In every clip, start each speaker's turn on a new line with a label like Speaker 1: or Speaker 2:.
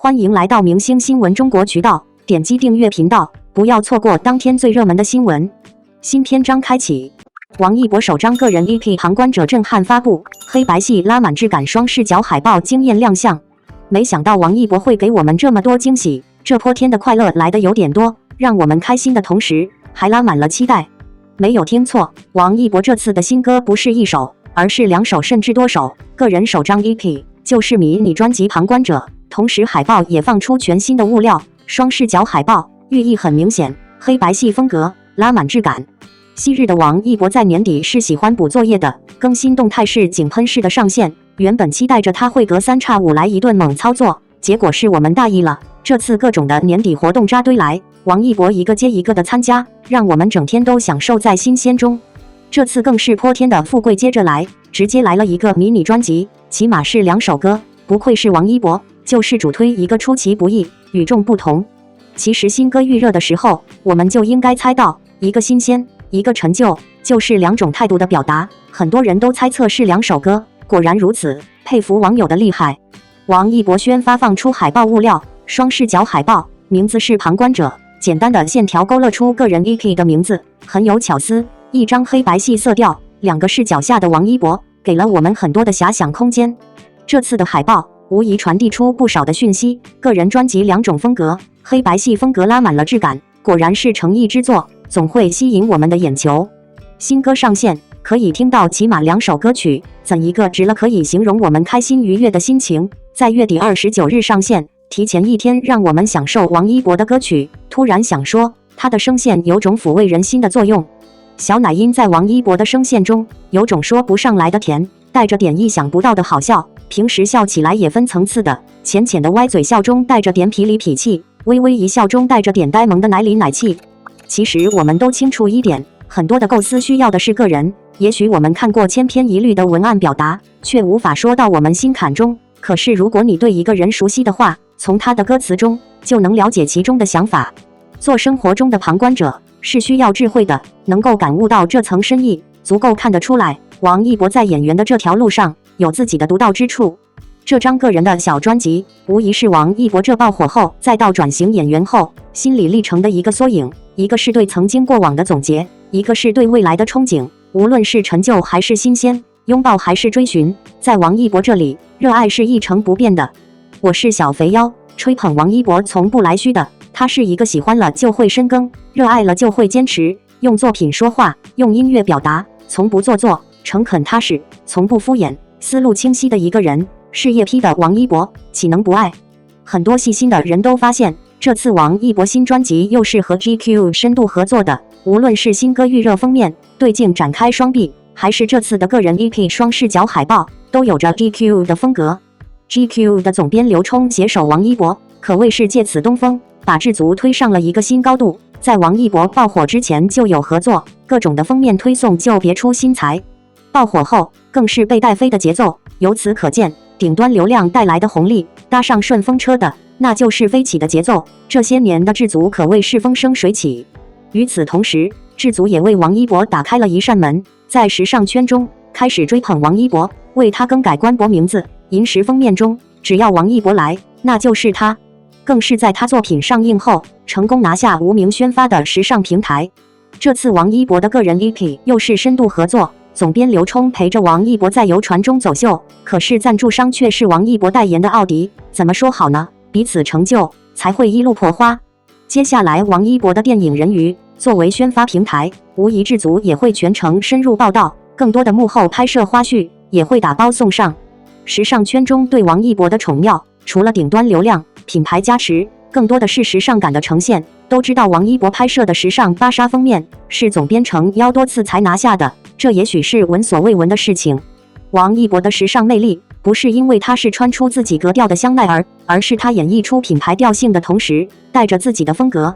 Speaker 1: 欢迎来到明星新闻中国渠道，点击订阅频道，不要错过当天最热门的新闻。新篇章开启，王一博首张个人 EP《旁观者》震撼发布，黑白系拉满质感双视角海报惊艳亮相。没想到王一博会给我们这么多惊喜，这泼天的快乐来得有点多，让我们开心的同时，还拉满了期待。没有听错，王一博这次的新歌不是一首，而是2首甚至多首，个人首张 EP 就是迷你专辑《旁观者》。同时海报也放出全新的物料，双视角海报，寓意很明显，黑白系风格，拉满质感。昔日的王一博在年底是喜欢补作业的，更新动态是井喷式的上线，原本期待着他会隔3差5来一顿猛操作，结果是我们大意了。这次各种的年底活动扎堆来，王一博一个接一个的参加，让我们整天都享受在新鲜中。这次更是泼天的富贵接着来，直接来了一个迷你专辑，起码是2首歌，不愧是王一博，就是主推一个出其不意，与众不同。其实新歌预热的时候，我们就应该猜到，一个新鲜，一个陈旧，就是2种态度的表达。很多人都猜测是2首歌，果然如此，佩服网友的厉害。王一博宣发放出海报物料，双视角海报，名字是旁观者，简单的线条勾勒出个人 EP 的名字，很有巧思。一张黑白系色调，2个视角下的王一博，给了我们很多的遐想空间。这次的海报无疑传递出不少的讯息，个人专辑2种风格，黑白系风格拉满了质感，果然是诚意之作，总会吸引我们的眼球。新歌上线，可以听到起码2首歌曲，怎一个值了可以形容我们开心愉悦的心情。在月底29日上线，提前1天让我们享受王一博的歌曲。突然想说，他的声线有种抚慰人心的作用。小奶音在王一博的声线中，有种说不上来的甜，带着点意想不到的好笑。平时笑起来也分层次的，浅浅的歪嘴笑中带着点痞里痞气，微微一笑中带着点呆萌的奶里奶气。其实我们都清楚一点，很多的构思需要的是个人，也许我们看过千篇一律的文案表达，却无法说到我们心坎中。可是如果你对一个人熟悉的话，从他的歌词中就能了解其中的想法。做生活中的旁观者是需要智慧的，能够感悟到这层深意，足够看得出来王一博在演员的这条路上有自己的独到之处。这张个人的小专辑无疑是王一博这爆火后再到转型演员后心理历程的一个缩影，一个是对曾经过往的总结，一个是对未来的憧憬。无论是陈旧还是新鲜，拥抱还是追寻，在王一博这里，热爱是一成不变的。我是小肥妖，吹捧王一博从不来虚的，他是一个喜欢了就会深耕，热爱了就会坚持，用作品说话，用音乐表达，从不做作，诚恳踏实，从不敷衍，思路清晰的一个人。事业批的王一博岂能不爱？很多细心的人都发现，这次王一博新专辑又是和 GQ 深度合作的，无论是新歌预热封面对镜展开双臂，还是这次的个人 EP 双视角海报，都有着 GQ 的风格。GQ 的总编刘冲携手王一博，可谓是借此东风，把制足推上了一个新高度。在王一博爆火之前就有合作，各种的封面推送就别出心裁，爆火后更是被带飞的节奏。由此可见，顶端流量带来的红利，搭上顺风车的那就是飞起的节奏。这些年的制足可谓是风生水起。与此同时，制足也为王一博打开了一扇门，在时尚圈中开始追捧王一博，为他更改官博名字。银石封面中，只要王一博来，那就是他。更是在他作品上映后，成功拿下无名宣发的时尚平台。这次王一博的个人 EP 又是深度合作，总编刘冲陪着王一博在游船中走秀，可是赞助商却是王一博代言的奥迪，怎么说好呢？彼此成就，才会一路破花。接下来王一博的电影人鱼作为宣发平台，无疑制足也会全程深入报道，更多的幕后拍摄花絮也会打包送上。时尚圈中对王一博的宠妙，除了顶端流量、品牌加持，更多的是时尚感的呈现。都知道王一博拍摄的时尚芭莎封面是总编程邀多次才拿下的，这也许是闻所未闻的事情。王一博的时尚魅力不是因为他是穿出自己格调的香奈儿，而是他演绎出品牌调性的同时带着自己的风格。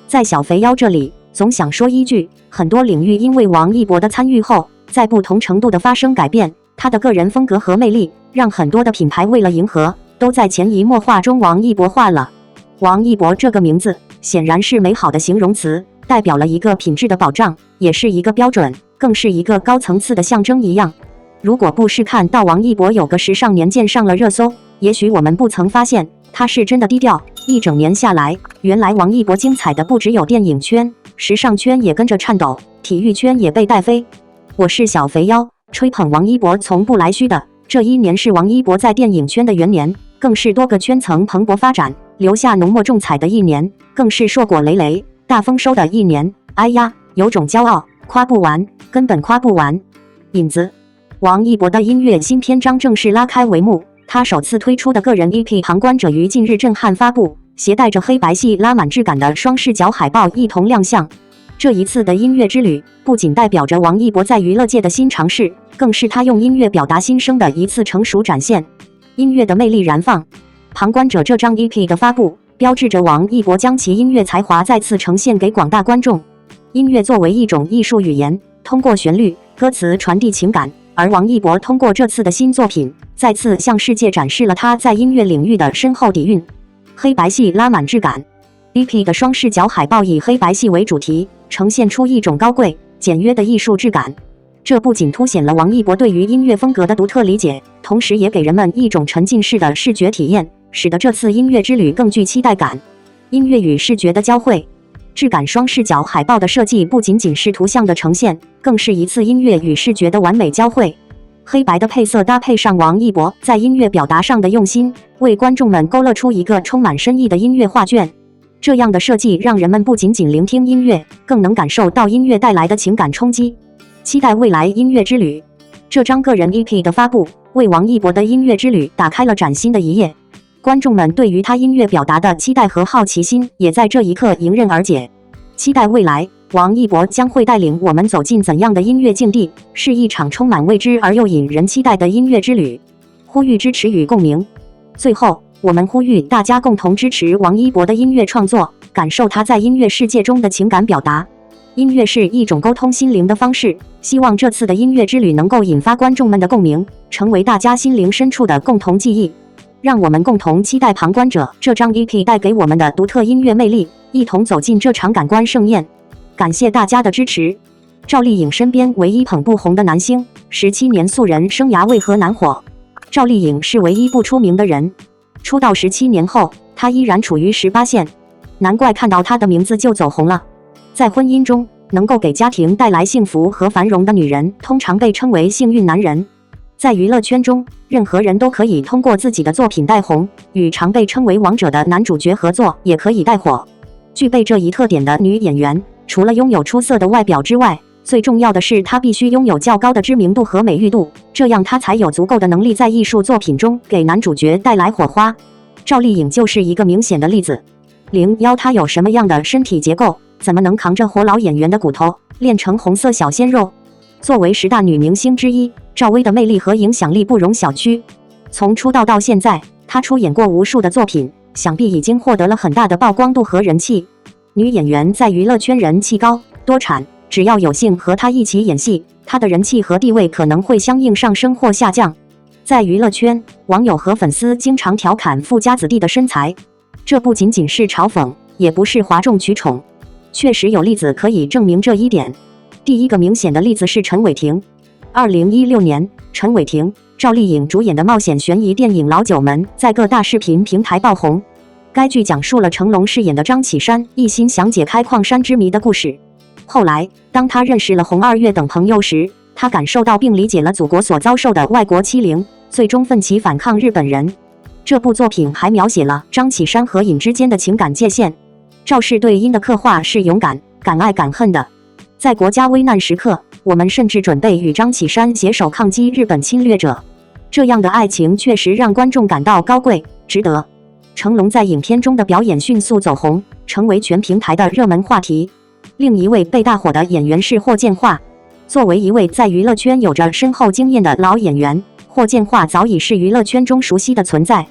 Speaker 1: 在小肥妖这里总想说一句，很多领域因为王一博的参与后，在不同程度的发生改变，他的个人风格和魅力让很多的品牌为了迎合，都在潜移默化中王一博化了。王一博这个名字显然是美好的形容词，代表了一个品质的保障，也是一个标准，更是一个高层次的象征一样。如果不是看到王一博有个时尚年鉴上了热搜，也许我们不曾发现他是真的低调。一整年下来，原来王一博精彩的不只有电影圈，时尚圈也跟着颤抖，体育圈也被带飞。我是小肥妖，吹捧王一博从不来虚的。这一年是王一博在电影圈的元年，更是多个圈层蓬勃发展，留下浓墨重彩的一年，更是硕果累累、大丰收的一年。哎呀，有种骄傲，夸不完，根本夸不完。引子：王一博的音乐新篇章正式拉开帷幕。他首次推出的个人 EP《旁观者》于近日震撼发布，携带着黑白系拉满质感的双视角海报一同亮相。这一次的音乐之旅，不仅代表着王一博在娱乐界的新尝试，更是他用音乐表达心声的一次成熟展现。音乐的魅力燃放，《旁观者》这张 EP 的发布，标志着王一博将其音乐才华再次呈现给广大观众。音乐作为一种艺术语言，通过旋律、歌词传递情感。而王一博通过这次的新作品，再次向世界展示了他在音乐领域的深厚底蕴。黑白系拉满质感 EP 的双视角海报以黑白系为主题，呈现出一种高贵、简约的艺术质感。这不仅凸显了王一博对于音乐风格的独特理解，同时也给人们一种沉浸式的视觉体验，使得这次音乐之旅更具期待感。音乐与视觉的交汇，质感双视角海报的设计不仅仅是图像的呈现，更是一次音乐与视觉的完美交汇。黑白的配色搭配上王一博在音乐表达上的用心，为观众们勾勒出一个充满深意的音乐画卷。这样的设计让人们不仅仅聆听音乐，更能感受到音乐带来的情感冲击。期待未来音乐之旅，这张个人 EP 的发布，为王一博的音乐之旅打开了崭新的一页。观众们对于他音乐表达的期待和好奇心，也在这一刻迎刃而解。期待未来，王一博将会带领我们走进怎样的音乐境地？是一场充满未知而又引人期待的音乐之旅。呼吁支持与共鸣。最后，我们呼吁大家共同支持王一博的音乐创作，感受他在音乐世界中的情感表达。音乐是一种沟通心灵的方式，希望这次的音乐之旅能够引发观众们的共鸣，成为大家心灵深处的共同记忆。让我们共同期待《旁观者》这张 EP 带给我们的独特音乐魅力，一同走进这场感官盛宴。感谢大家的支持。赵丽颖身边唯一捧不红的男星，17年素人生涯为何难火？赵丽颖是唯一不出名的人，出道17年后，她依然处于18线，难怪看到她的名字就走红了。在婚姻中，能够给家庭带来幸福和繁荣的女人，通常被称为幸运男人。在娱乐圈中，任何人都可以通过自己的作品带红，与常被称为王者的男主角合作也可以带火。具备这一特点的女演员，除了拥有出色的外表之外，最重要的是她必须拥有较高的知名度和美誉度，这样她才有足够的能力在艺术作品中给男主角带来火花。赵丽颖就是一个明显的例子。01她有什么样的身体结构，怎么能扛着活老演员的骨头，练成红色小鲜肉？作为10大女明星之一，赵薇的魅力和影响力不容小觑。从出道到现在，她出演过无数的作品，想必已经获得了很大的曝光度和人气。女演员在娱乐圈人气高、多产，只要有幸和她一起演戏，她的人气和地位可能会相应上升或下降。在娱乐圈，网友和粉丝经常调侃富家子弟的身材，这不仅仅是嘲讽，也不是哗众取宠，确实有例子可以证明这一点。第一个明显的例子是陈伟霆。2016年，陈伟霆、赵丽颖主演的冒险悬疑电影《老九门》在各大视频平台爆红。该剧讲述了成龙饰演的张启山一心想解开矿山之谜的故事。后来，当他认识了洪二月等朋友时，他感受到并理解了祖国所遭受的外国欺凌，最终奋起反抗日本人。这部作品还描写了张启山和尹之间的情感界限。赵氏对尹的刻画是勇敢、敢爱敢恨的。在国家危难时刻，我们甚至准备与张启山携手抗击日本侵略者。这样的爱情确实让观众感到高贵、值得。成龙在影片中的表演迅速走红，成为全平台的热门话题。另一位被大火的演员是霍建华。作为一位在娱乐圈有着深厚经验的老演员，霍建华早已是娱乐圈中熟悉的存在。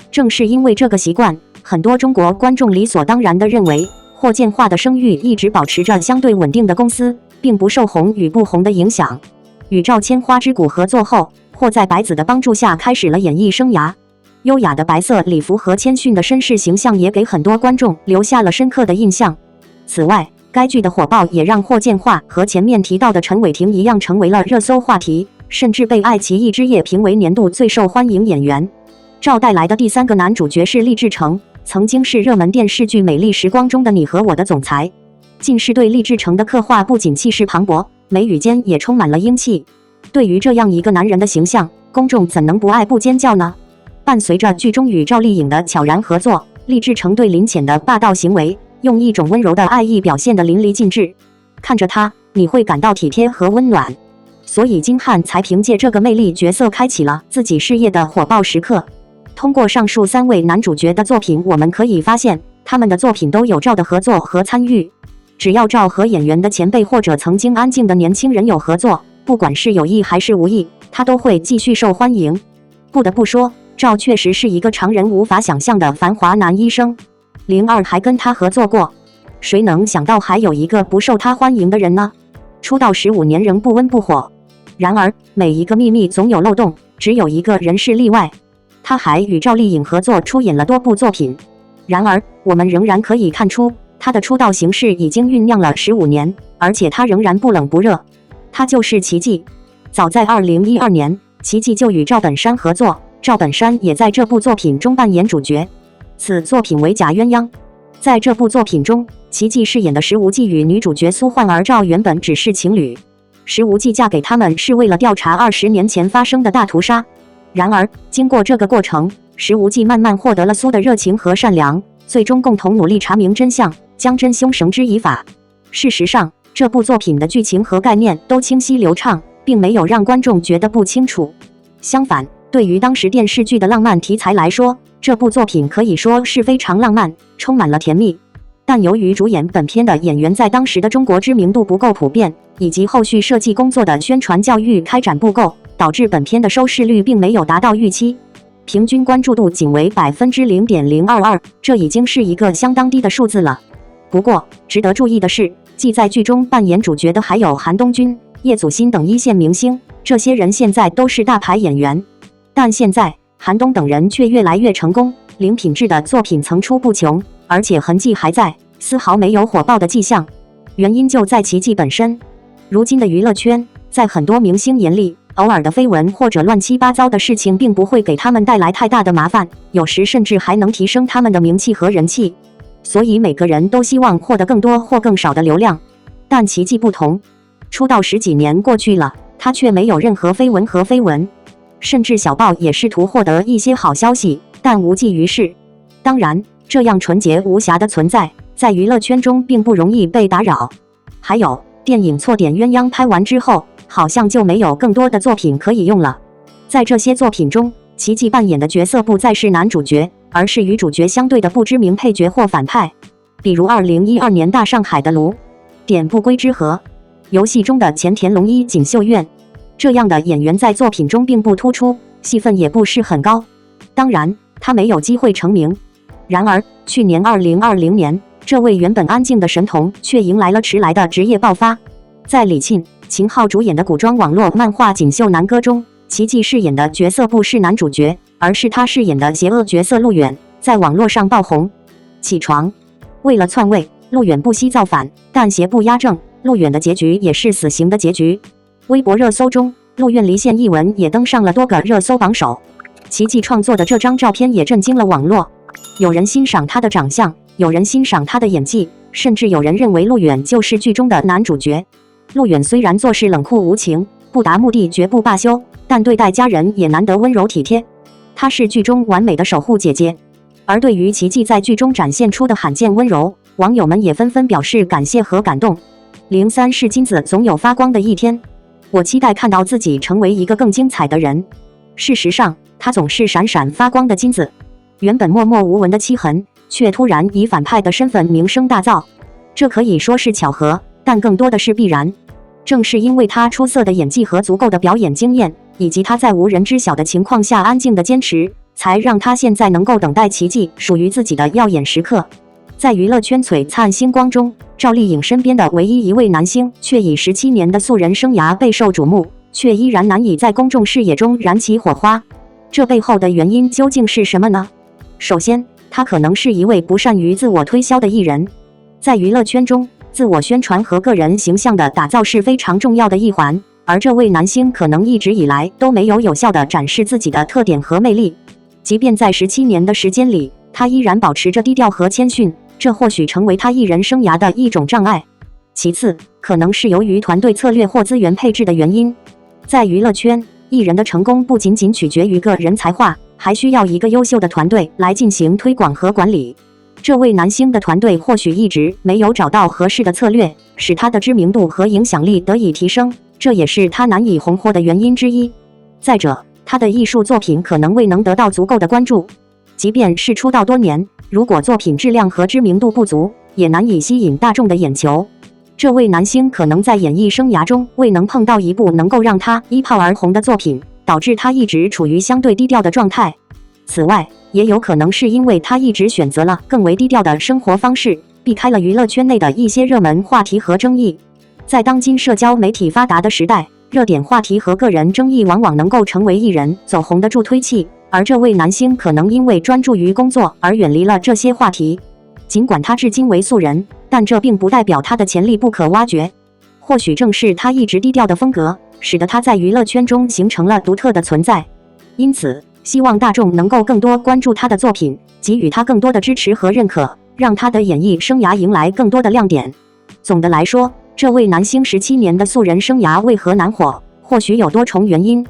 Speaker 1: 正是因为这个习惯，很多中国观众理所当然地认为，霍建华的声誉一直保持着相对稳定的公司，并不受红与不红的影响。与赵千花之谷合作后，霍在白子的帮助下开始了演艺生涯。优雅的白色礼服和谦逊的绅士形象也给很多观众留下了深刻的印象。此外，该剧的火爆也让霍建华和前面提到的陈伟霆一样成为了热搜话题，甚至被爱奇艺之夜评为年度最受欢迎演员。赵带来的第3个男主角是厉志成，曾经是热门电视剧《美丽时光》中的你和我的总裁。近视对厉志成的刻画不仅气势磅礴，眉宇间也充满了英气。对于这样一个男人的形象，公众怎能不爱不尖叫呢？伴随着剧中与赵丽颖的悄然合作，厉志成对林浅的霸道行为，用一种温柔的爱意表现得淋漓尽致。看着他，你会感到体贴和温暖。所以金瀚才凭借这个魅力角色开启了自己事业的火爆时刻。通过上述3位男主角的作品，我们可以发现，他们的作品都有赵的合作和参与。只要赵和演员的前辈或者曾经安静的年轻人有合作，不管是有意还是无意，他都会继续受欢迎。不得不说，赵确实是一个常人无法想象的繁华男医生。02还跟他合作过，谁能想到还有一个不受他欢迎的人呢？出道15年仍不温不火。然而，每一个秘密总有漏洞，只有一个人是例外。他还与赵丽颖合作出演了多部作品。然而，我们仍然可以看出，他的出道形势已经酝酿了15年，而且他仍然不冷不热。他就是奇迹。早在2012年，奇迹就与赵本山合作，赵本山也在这部作品中扮演主角。此作品为《假鸳鸯》。在这部作品中，奇迹饰演的石无忌与女主角苏焕儿赵原本只是情侣。石无忌嫁给他们是为了调查20年前发生的大屠杀。然而，经过这个过程，石无忌慢慢获得了苏的热情和善良，最终共同努力查明真相，将真凶绳之以法。事实上，这部作品的剧情和概念都清晰流畅，并没有让观众觉得不清楚。相反，对于当时电视剧的浪漫题材来说，这部作品可以说是非常浪漫，充满了甜蜜。但由于主演本片的演员在当时的中国知名度不够普遍，以及后续设计工作的宣传教育开展不够，导致本片的收视率并没有达到预期，平均关注度仅为0.022%，这已经是一个相当低的数字了。不过，值得注意的是，既在剧中扮演主角的还有韩东君、叶祖新等一线明星，这些人现在都是大牌演员。但现在，韩东等人却越来越成功，零品质的作品层出不穷，而且痕迹还在，丝毫没有火爆的迹象。原因就在奇迹本身。如今的娱乐圈，在很多明星眼里，偶尔的绯闻或者乱七八糟的事情并不会给他们带来太大的麻烦，有时甚至还能提升他们的名气和人气。所以每个人都希望获得更多或更少的流量。但奇迹不同，出道10几年过去了，他却没有任何绯闻，甚至小报也试图获得一些好消息，但无济于事。当然，这样纯洁无瑕的存在，在娱乐圈中并不容易被打扰。还有，电影《错点鸳鸯》拍完之后，好像就没有更多的作品可以用了。在这些作品中，奇迹扮演的角色不再是男主角，而是与主角相对的不知名配角或反派。比如2012年大上海的卢点不归之河，游戏中的前田龙一锦绣院，这样的演员在作品中并不突出，戏份也不是很高，当然他没有机会成名。然而去年2020年，这位原本安静的神童却迎来了迟来的职业爆发。在李沁、秦昊主演的古装网络漫画《锦绣南歌》中，奇迹饰演的角色不是男主角，而是他饰演的邪恶角色陆远，在网络上爆红。起床，为了篡位，陆远不惜造反，但邪不压正，陆远的结局也是死刑的结局。微博热搜中，陆远离线一文也登上了多个热搜榜首。奇迹创作的这张照片也震惊了网络，有人欣赏他的长相，有人欣赏他的演技，甚至有人认为陆远就是剧中的男主角。陆远虽然做事冷酷无情，不达目的绝不罢休，但对待家人也难得温柔体贴。她是剧中完美的守护姐姐。而对于奇迹在剧中展现出的罕见温柔，网友们也纷纷表示感谢和感动。03是金子总有发光的一天，我期待看到自己成为一个更精彩的人。事实上，他总是闪闪发光的金子。原本默默无闻的戚痕，却突然以反派的身份名声大噪。这可以说是巧合，但更多的是必然。正是因为他出色的演技和足够的表演经验，以及他在无人知晓的情况下安静的坚持，才让他现在能够等待奇迹属于自己的耀眼时刻。在娱乐圈璀璨星光中，赵丽颖身边的唯一一位男星，却以17年的素人生涯备受瞩目，却依然难以在公众视野中燃起火花。这背后的原因究竟是什么呢？首先，他可能是一位不善于自我推销的艺人。在娱乐圈中，自我宣传和个人形象的打造是非常重要的一环，而这位男星可能一直以来都没有有效地展示自己的特点和魅力。即便在17年的时间里，他依然保持着低调和谦逊，这或许成为他艺人生涯的一种障碍。其次，可能是由于团队策略或资源配置的原因。在娱乐圈，艺人的成功不仅仅取决于个人才华，还需要一个优秀的团队来进行推广和管理。这位男星的团队或许一直没有找到合适的策略，使他的知名度和影响力得以提升，这也是他难以红火的原因之一。再者，他的艺术作品可能未能得到足够的关注，即便是出道多年，如果作品质量和知名度不足，也难以吸引大众的眼球。这位男星可能在演艺生涯中未能碰到一部能够让他一炮而红的作品，导致他一直处于相对低调的状态。此外，也有可能是因为他一直选择了更为低调的生活方式，避开了娱乐圈内的一些热门话题和争议。在当今社交媒体发达的时代，热点话题和个人争议往往能够成为艺人走红的助推器，而这位男星可能因为专注于工作而远离了这些话题。尽管他至今为素人，但这并不代表他的潜力不可挖掘。或许正是他一直低调的风格，使得他在娱乐圈中形成了独特的存在。因此，希望大众能够更多关注他的作品，给予他更多的支持和认可，让他的演艺生涯迎来更多的亮点。总的来说，这位男星17年的素人生涯为何难火，或许有多重原因，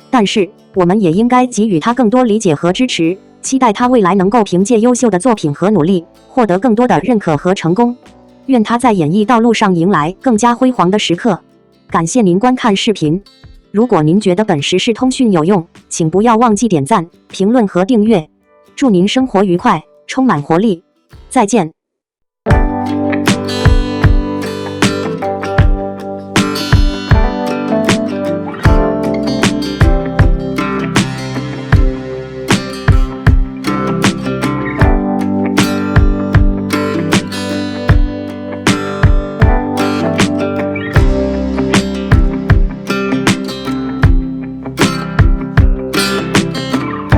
Speaker 1: 但是我们也应该给予他更多理解和支持，期待他未来能够凭借优秀的作品和努力，获得更多的认可和成功。愿他在演艺道路上迎来更加辉煌的时刻。感谢您观看视频。如果您觉得本时事通讯有用，请不要忘记点赞、评论和订阅。祝您生活愉快，充满活力。再见。